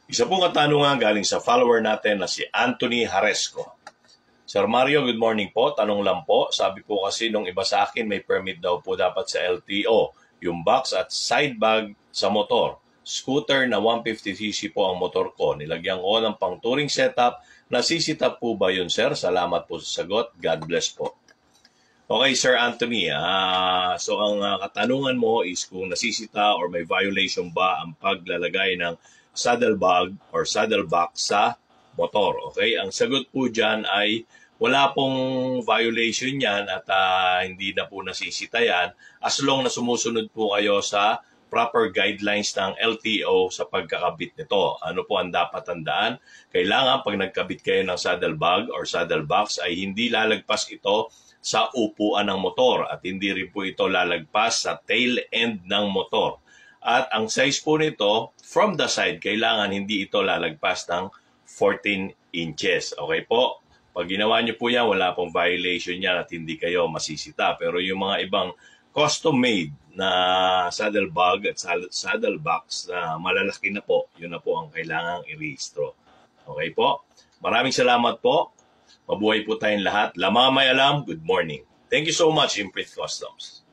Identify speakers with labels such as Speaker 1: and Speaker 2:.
Speaker 1: Isa pong katanungan galing sa follower natin na si Anthony Haresco. Sir Mario, good morning po. Tanong lang po, sabi po kasi nung iba sa akin may permit daw po dapat sa LTO, yung box at side bag sa motor. Scooter na 150cc po ang motor ko. Nilagyan ko ng pang touring setup. Nasisita po ba yun, sir? Salamat po sa sagot. God bless po. Okay, Sir Anthony. So ang katanungan mo is kung nasisita or may violation ba ang paglalagay ng saddle bag or saddle box sa motor. Okay? Ang sagot po dyan ay wala pong violation yan at hindi na po nasisita yan as long na sumusunod po kayo sa proper guidelines ng LTO sa pagkakabit nito. Ano po ang dapat tandaan? Kailangan pag nagkabit kayo ng saddle bag or saddle box ay hindi lalagpas ito sa upuan ng motor at hindi rin po ito lalagpas sa tail end ng motor. At ang size po nito, from the side, kailangan hindi ito lalagpas ng 14 inches. Okay po? Pag ginawa nyo po yan, wala pong violation yan at hindi kayo masisita. Pero yung mga ibang custom-made na saddle bag at saddle box na malalaki na po, yun na po ang kailangang i-rehistro. Okay po? Maraming salamat po. Mabuhay po tayong lahat. Lamang may alam, good morning. Thank you so much, Imprint Customs.